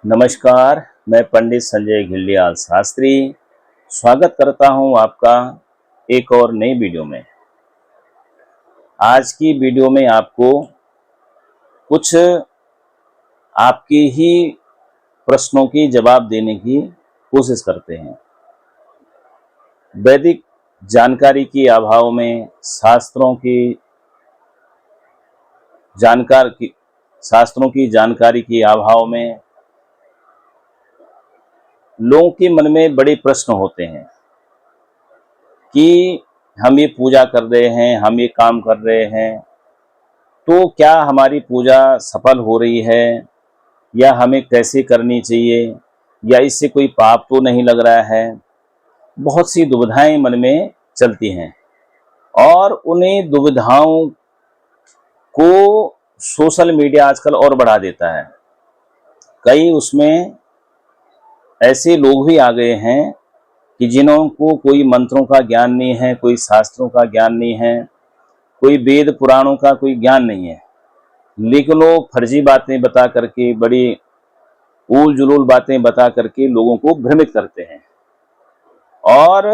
नमस्कार, मैं पंडित संजय घिल्डियाल शास्त्री स्वागत करता हूं आपका एक और नई वीडियो में। आज की वीडियो में आपको कुछ आपके ही प्रश्नों की जवाब देने की कोशिश करते हैं। वैदिक जानकारी के अभाव में, शास्त्रों की जानकारी के अभाव में लोगों के मन में बड़े प्रश्न होते हैं कि हम ये पूजा कर रहे हैं, हम ये काम कर रहे हैं, तो क्या हमारी पूजा सफल हो रही है या हमें कैसे करनी चाहिए, या इससे कोई पाप तो नहीं लग रहा है। बहुत सी दुविधाएं मन में चलती हैं और उन्हीं दुविधाओं को सोशल मीडिया आजकल और बढ़ा देता है। कई उसमें ऐसे लोग भी आ गए हैं कि जिनको कोई मंत्रों का ज्ञान नहीं है, कोई शास्त्रों का ज्ञान नहीं है, कोई वेद पुराणों का कोई ज्ञान नहीं है, लेकिन वो फर्जी बातें बता करके, बड़ी ऊल जुलूल बातें बता करके लोगों को भ्रमित करते हैं और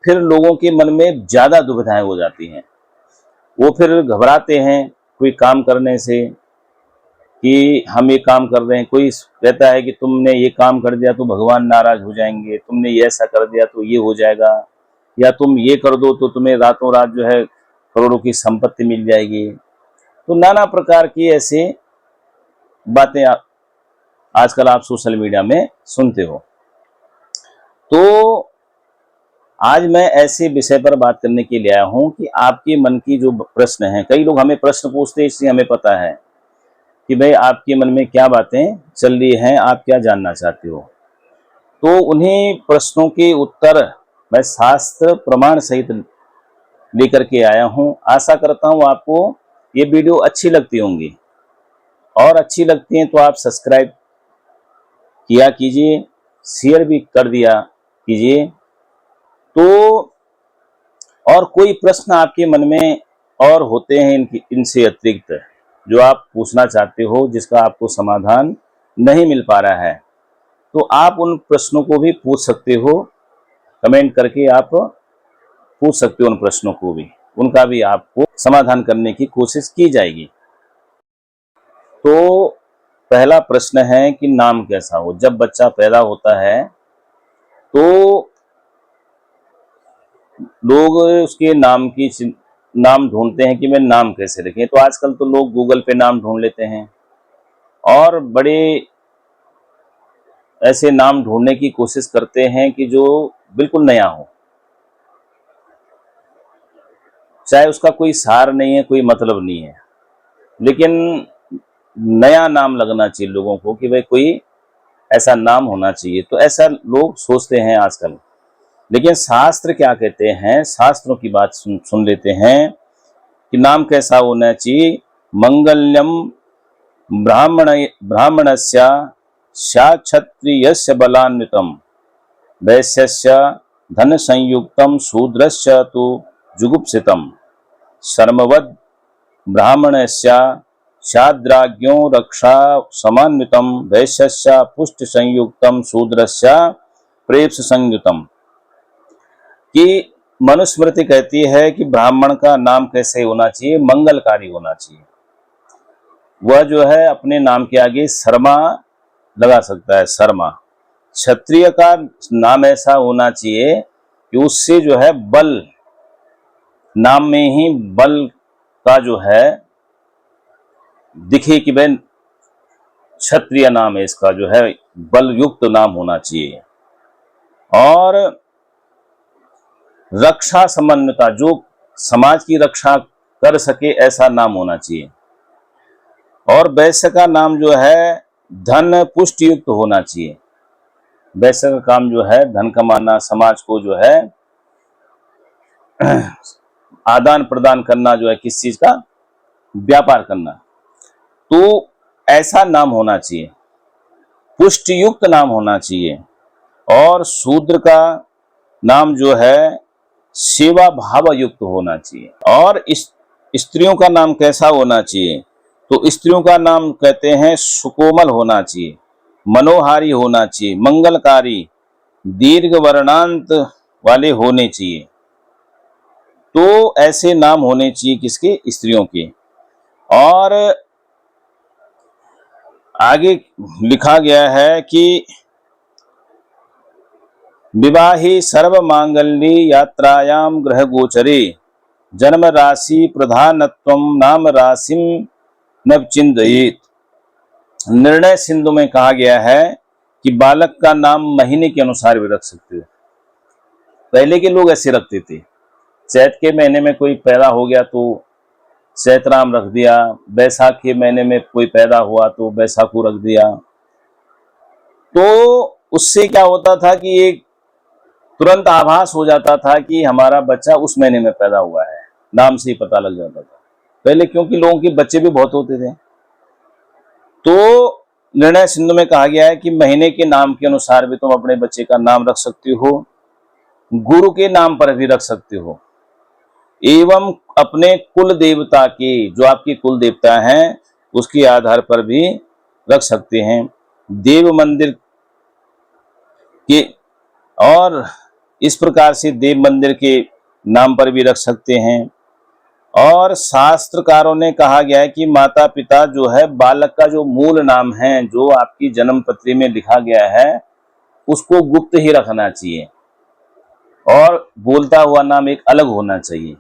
फिर लोगों के मन में ज्यादा दुविधाएं हो जाती हैं। वो फिर घबराते हैं कोई काम करने से कि हम ये काम कर रहे हैं। कोई कहता है कि तुमने ये काम कर दिया तो भगवान नाराज हो जाएंगे, तुमने ये ऐसा कर दिया तो ये हो जाएगा, या तुम ये कर दो तो तुम्हें रातों रात जो है करोड़ों की संपत्ति मिल जाएगी। तो नाना प्रकार की ऐसे बातें आजकल आप सोशल मीडिया में सुनते हो। तो आज मैं ऐसे विषय पर बात करने के लिए आया हूं कि आपके मन की जो प्रश्न हैं, कई लोग हमें प्रश्न पूछते हैं, इसलिए हमें पता है कि भाई आपके मन में क्या बातें चल रही हैं, आप क्या जानना चाहते हो। तो उन्हीं प्रश्नों के उत्तर मैं शास्त्र प्रमाण सहित लेकर के आया हूं। आशा करता हूं आपको ये वीडियो अच्छी लगती होंगी, और अच्छी लगती है तो आप सब्सक्राइब किया कीजिए, शेयर भी कर दिया कीजिए। तो और कोई प्रश्न आपके मन में और होते हैं इनसे अतिरिक्त जो आप पूछना चाहते हो, जिसका आपको समाधान नहीं मिल पा रहा है, तो आप उन प्रश्नों को भी पूछ सकते हो। कमेंट करके आप पूछ सकते हो उन प्रश्नों को भी, उनका भी आपको समाधान करने की कोशिश की जाएगी। तो पहला प्रश्न है कि नाम कैसा हो। जब बच्चा पैदा होता है तो लोग उसके नाम ढूंढते हैं कि मैं नाम कैसे रखें। तो आजकल तो लोग गूगल पे नाम ढूंढ लेते हैं और बड़े ऐसे नाम ढूंढने की कोशिश करते हैं कि जो बिल्कुल नया हो, चाहे उसका कोई सार नहीं है, कोई मतलब नहीं है, लेकिन नया नाम लगना चाहिए लोगों को कि भाई कोई ऐसा नाम होना चाहिए। तो ऐसा लोग सोचते हैं आजकल, लेकिन शास्त्र क्या कहते हैं, शास्त्रों की बात सुन लेते हैं कि नाम कैसा होना चाहिए। मंगल्यम ब्राह्मणस्य क्षत्रियस्य बलान्वितम वैश्यस्य धन संयुक्तम शूद्रस्य तु जुगुप्सितम शर्मवद ब्राह्मणस्य शाद्राज्ञो रक्षा समान्वितम वैश्यस्य पुष्ट संयुक्तम शूद्रस्य प्रेप्स संयुतम। कि मनुस्मृति कहती है कि ब्राह्मण का नाम कैसे होना चाहिए, मंगलकारी होना चाहिए। वह जो है अपने नाम के आगे शर्मा लगा सकता है, शर्मा। क्षत्रिय का नाम ऐसा होना चाहिए कि उससे जो है बल, नाम में ही बल का जो है दिखे कि भाई क्षत्रिय नाम है इसका, जो है बल युक्त नाम होना चाहिए। और रक्षा समन्विता, जो समाज की रक्षा कर सके, ऐसा नाम होना चाहिए। और वैश्य का नाम जो है धन पुष्ट युक्त होना चाहिए। वैश्य का काम जो है धन कमाना, समाज को जो है आदान प्रदान करना, जो है किस चीज का व्यापार करना। तो ऐसा नाम होना चाहिए, पुष्ट युक्त नाम होना चाहिए। और शूद्र का नाम जो है सेवा भाव युक्त होना चाहिए। और स्त्रियों का नाम कैसा होना चाहिए, तो स्त्रियों का नाम कहते हैं सुकोमल होना चाहिए, मनोहारी होना चाहिए, मंगलकारी, दीर्घ वर्णांत वाले होने चाहिए। तो ऐसे नाम होने चाहिए किसके? स्त्रियों के। और आगे लिखा गया है कि विवाहे सर्व मांगल्ये यात्रायाम ग्रह गोचरे जन्म राशि प्रधानत्वम नाम राशिम नव चिंतयेत। निर्णय सिंधु में कहा गया है कि बालक का नाम महीने के अनुसार भी रख सकते हो। पहले के लोग ऐसे रखते थे, चैत के महीने में कोई पैदा हो गया तो चैतराम रख दिया, बैसाख के महीने में कोई पैदा हुआ तो बैसाखू रख दिया। तो उससे क्या होता था कि एक तुरंत आभास हो जाता था कि हमारा बच्चा उस महीने में पैदा हुआ है, नाम से ही पता लग जाता था पहले, क्योंकि लोगों के बच्चे भी बहुत होते थे। तो निर्णय सिंधु में कहा गया है कि महीने के नाम के अनुसार भी तुम अपने बच्चे का नाम रख सकते हो, गुरु के नाम पर भी रख सकते हो, एवं अपने कुल देवता के, जो आपके कुल देवता हैं उसके आधार पर भी रख सकते हैं। देव मंदिर के, और इस प्रकार से देव मंदिर के नाम पर भी रख सकते हैं। और शास्त्रकारों ने कहा गया है कि माता पिता जो है, बालक का जो मूल नाम है जो आपकी जन्म पत्री में लिखा गया है उसको गुप्त ही रखना चाहिए, और बोलता हुआ नाम एक अलग होना चाहिए।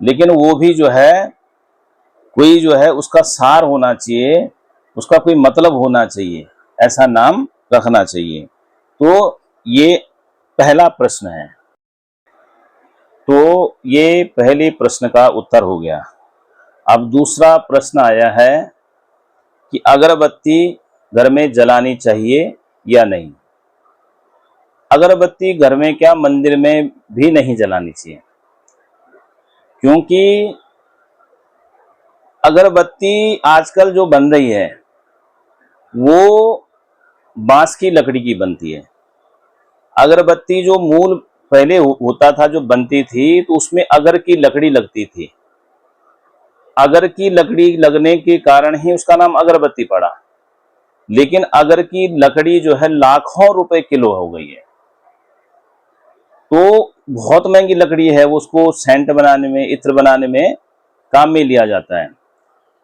लेकिन वो भी जो है कोई जो है उसका सार होना चाहिए, उसका कोई मतलब होना चाहिए, ऐसा नाम रखना चाहिए। तो ये पहला प्रश्न है। तो ये पहले प्रश्न का उत्तर हो गया। अब दूसरा प्रश्न आया है कि अगरबत्ती घर में जलानी चाहिए या नहीं। अगरबत्ती घर में क्या, मंदिर में भी नहीं जलानी चाहिए, क्योंकि अगरबत्ती आजकल जो बन रही है वो बांस की लकड़ी की बनती है। अगरबत्ती जो मूल पहले होता था, जो बनती थी, तो उसमें अगर की लकड़ी लगती थी। अगर की लकड़ी लगने के कारण ही उसका नाम अगरबत्ती पड़ा। लेकिन अगर की लकड़ी जो है लाखों रुपए किलो हो गई है, तो बहुत महंगी लकड़ी है, वो उसको सेंट बनाने में, इत्र बनाने में काम में लिया जाता है।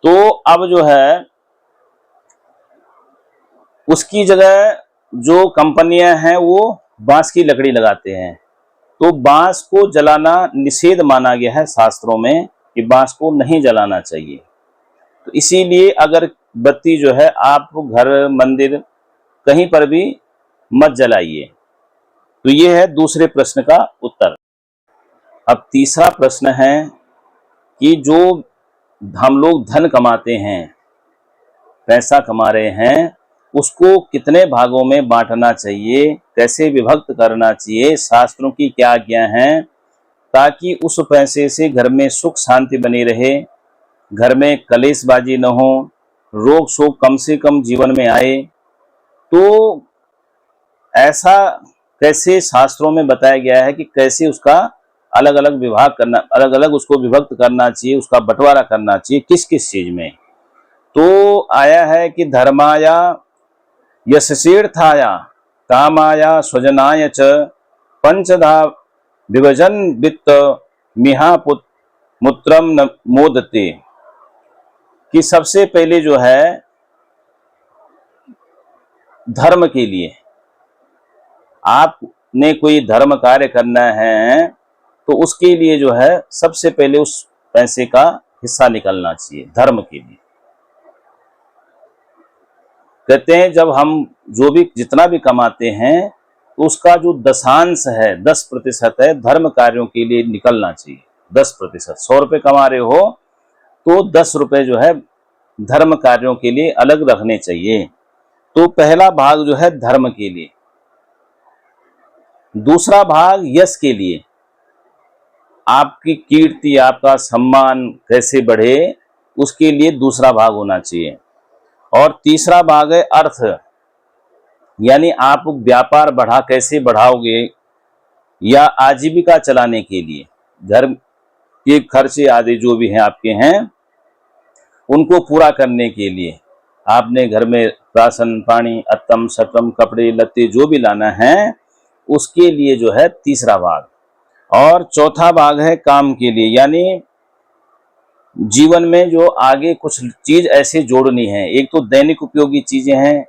तो अब जो है उसकी जगह जो कंपनियां हैं वो बांस की लकड़ी लगाते हैं। तो बांस को जलाना निषेध माना गया है शास्त्रों में कि बांस को नहीं जलाना चाहिए। तो इसीलिए अगर बत्ती जो है आप घर, मंदिर, कहीं पर भी मत जलाइए। तो ये है दूसरे प्रश्न का उत्तर। अब तीसरा प्रश्न है कि जो हम लोग धन कमाते हैं, पैसा कमा रहे हैं, उसको कितने भागों में बांटना चाहिए, कैसे विभक्त करना चाहिए, शास्त्रों की क्या आज्ञा है, ताकि उस पैसे से घर में सुख शांति बनी रहे, घर में कलेशबाजी न हो, रोग शोक कम से कम जीवन में आए। तो ऐसा कैसे शास्त्रों में बताया गया है कि कैसे उसका अलग अलग विभाग करना, अलग अलग उसको विभक्त करना चाहिए, उसका बंटवारा करना चाहिए, किस किस चीज में। तो आया है कि धर्माया यशशीर्थाया कामाया स्वजनाय च पंचधा विभजन वित्त मिहापुत मूत्रम न मोदते। कि सबसे पहले जो है धर्म के लिए, आपने कोई धर्म कार्य करना है तो उसके लिए जो है सबसे पहले उस पैसे का हिस्सा निकलना चाहिए धर्म के लिए। कहते हैं जब हम जो भी जितना भी कमाते हैं तो उसका जो दशांश है, 10% है, धर्म कार्यों के लिए निकलना चाहिए। 10%, 100 रुपये कमा रहे हो तो 10 रुपये जो है धर्म कार्यों के लिए अलग रखने चाहिए। तो पहला भाग जो है धर्म के लिए, दूसरा भाग यश के लिए, आपकी कीर्ति, आपका सम्मान कैसे बढ़े उसके लिए दूसरा भाग होना चाहिए। और तीसरा भाग है अर्थ, यानी आप व्यापार कैसे बढ़ाओगे, या आजीविका चलाने के लिए, घर के खर्चे आदि जो भी हैं आपके हैं उनको पूरा करने के लिए, आपने घर में राशन पानी अत्तम शतम कपड़े लत्ते जो भी लाना है उसके लिए जो है तीसरा भाग। और चौथा भाग है काम के लिए, यानी जीवन में जो आगे कुछ चीज ऐसे जोड़नी है। एक तो दैनिक उपयोगी चीजें हैं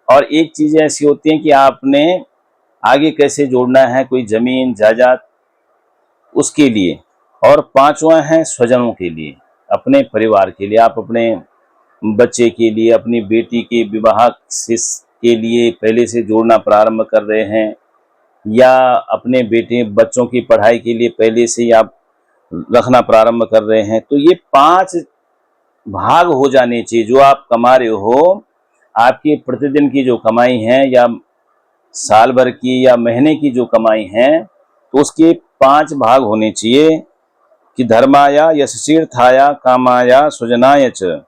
और एक चीजें ऐसी होती हैं कि आपने आगे कैसे जोड़ना है, कोई जमीन जायदाद उसके लिए। और पांचवा है स्वजनों के लिए, अपने परिवार के लिए, आप अपने बच्चे के लिए, अपनी बेटी के विवाह के लिए पहले से जोड़ना प्रारंभ कर रहे हैं, या अपने बेटे बच्चों की पढ़ाई के लिए पहले से ही आप रखना प्रारंभ कर रहे हैं। तो ये 5 भाग हो जाने चाहिए। जो आप कमा रहे हो, आपकी प्रतिदिन की जो कमाई है या साल भर की या महीने की जो कमाई है, तो उसके 5 भाग होने चाहिए कि धर्माया यशतीर्थाया कामाया स्वजनाय च।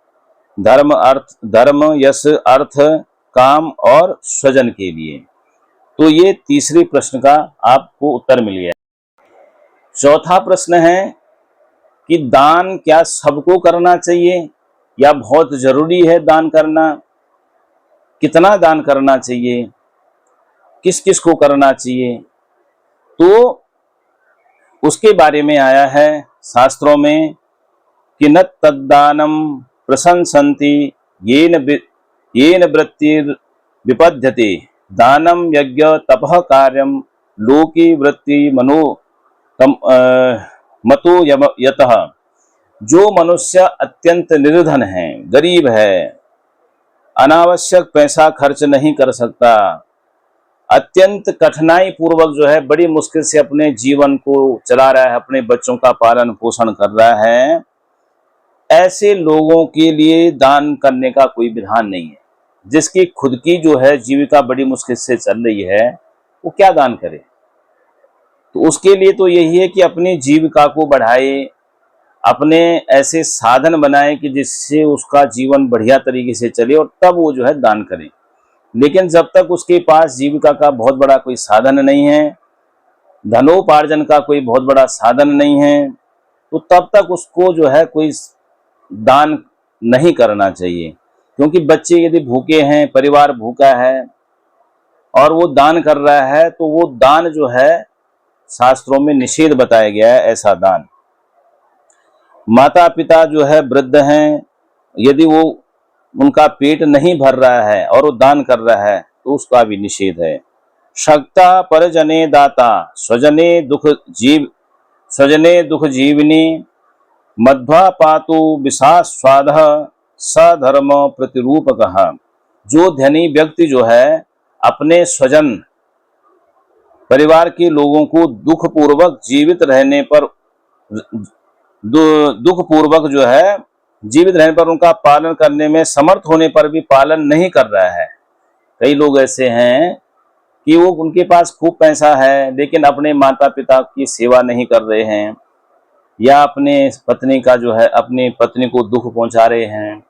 धर्म यश अर्थ काम और स्वजन के लिए। तो ये तीसरे प्रश्न का आपको उत्तर मिल गया। चौथा प्रश्न है कि दान क्या सबको करना चाहिए या बहुत जरूरी है दान करना, कितना दान करना चाहिए, किस किस को करना चाहिए। तो उसके बारे में आया है शास्त्रों में कि न तद्दानम प्रशंसन्ति येन वृत्तिर विपद्यते दानम यज्ञ तपः कार्यम लोकी वृत्ति मनो मतो यतः। जो मनुष्य अत्यंत निर्धन है, गरीब है, अनावश्यक पैसा खर्च नहीं कर सकता, अत्यंत कठिनाई पूर्वक जो है बड़ी मुश्किल से अपने जीवन को चला रहा है, अपने बच्चों का पालन पोषण कर रहा है, ऐसे लोगों के लिए दान करने का कोई विधान नहीं है। जिसकी खुद की जो है जीविका बड़ी मुश्किल से चल रही है, वो क्या दान करे। तो उसके लिए तो यही है कि अपनी जीविका को बढ़ाए, अपने ऐसे साधन बनाए कि जिससे उसका जीवन बढ़िया तरीके से चले, और तब वो जो है दान करे। लेकिन जब तक उसके पास जीविका का बहुत बड़ा कोई साधन नहीं है, धनोपार्जन का कोई बहुत बड़ा साधन नहीं है, तो तब तक उसको जो है कोई दान नहीं करना चाहिए। क्योंकि बच्चे यदि भूखे हैं, परिवार भूखा है और वो दान कर रहा है, तो वो दान जो है शास्त्रों में निषेध बताया गया है ऐसा दान। माता पिता जो है वृद्ध हैं, यदि वो उनका पेट नहीं भर रहा है और वो दान कर रहा है तो उसका भी निषेध है। शक्ता परजने दाता स्वजने दुख जीवनी मध्वा पातु विशास्वाद सधर्म प्रतिरूपकः। जो धनी व्यक्ति जो है अपने स्वजन परिवार के लोगों को दुख पूर्वक जीवित रहने पर उनका पालन करने में समर्थ होने पर भी पालन नहीं कर रहा है। कई लोग ऐसे हैं कि वो उनके पास खूब पैसा है लेकिन अपने माता पिता की सेवा नहीं कर रहे हैं, या अपने पत्नी का जो है अपनी पत्नी को दुख पहुंचा रहे हैं,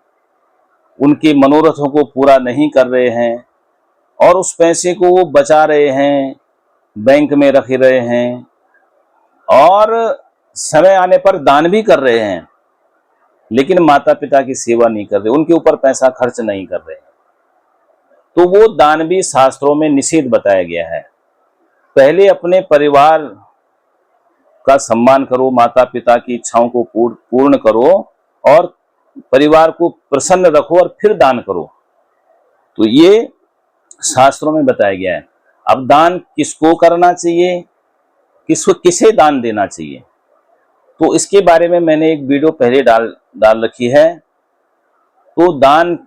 उनके मनोरथों को पूरा नहीं कर रहे हैं, और उस पैसे को वो बचा रहे हैं, बैंक में रख रहे हैं, और समय आने पर दान भी कर रहे हैं, लेकिन माता पिता की सेवा नहीं कर रहे, उनके ऊपर पैसा खर्च नहीं कर रहे, तो वो दान भी शास्त्रों में निषेध बताया गया है। पहले अपने परिवार का सम्मान करो, माता पिता की इच्छाओं को पूर्ण करो और परिवार को प्रसन्न रखो और फिर दान करो। तो ये शास्त्रों में बताया गया है। अब दान किसको करना चाहिए, किसे दान देना चाहिए, तो इसके बारे में मैंने एक वीडियो पहले डाल रखी है। तो दान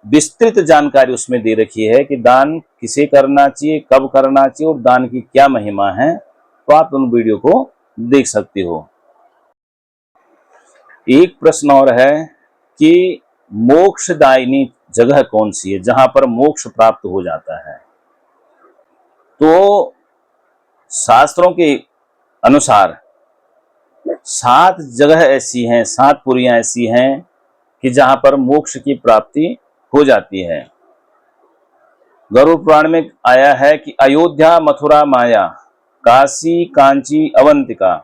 विस्तृत जानकारी उसमें दे रखी है कि दान किसे करना चाहिए, कब करना चाहिए और दान की क्या महिमा है। तो आप उन वीडियो को देख सकते हो। एक प्रश्न और है कि मोक्षदायिनी जगह कौन सी है जहां पर मोक्ष प्राप्त हो जाता है। तो शास्त्रों के अनुसार 7 जगह ऐसी हैं, 7 पुरियां ऐसी हैं कि जहां पर मोक्ष की प्राप्ति हो जाती है। गरुड़ पुराण में आया है कि अयोध्या मथुरा माया काशी कांची अवंतिका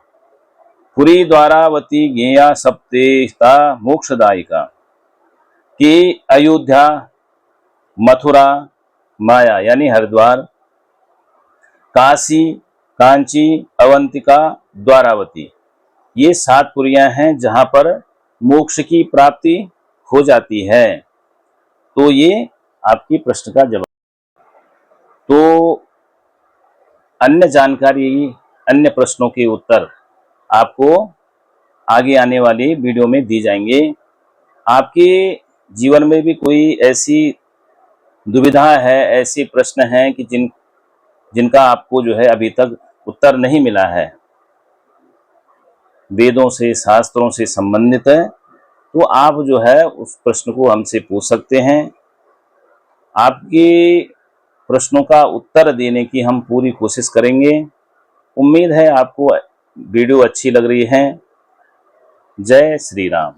पुरी द्वारावती गेया सप्तेता मोक्षदायिका। कि अयोध्या मथुरा, माया यानी हरिद्वार, काशी, कांची, अवंतिका, द्वारावती, ये 7 पुरियां हैं जहां पर मोक्ष की प्राप्ति हो जाती है। तो ये आपकी प्रश्न का जवाब। तो अन्य जानकारी, अन्य प्रश्नों के उत्तर आपको आगे आने वाली वीडियो में दी जाएंगे। आपके जीवन में भी कोई ऐसी दुविधा है, ऐसे प्रश्न हैं कि जिनका आपको जो है अभी तक उत्तर नहीं मिला है, वेदों से, शास्त्रों से संबंधित है, तो आप जो है उस प्रश्न को हमसे पूछ सकते हैं। आपके प्रश्नों का उत्तर देने की हम पूरी कोशिश करेंगे। उम्मीद है आपको वीडियो अच्छी लग रही है। जय श्री राम।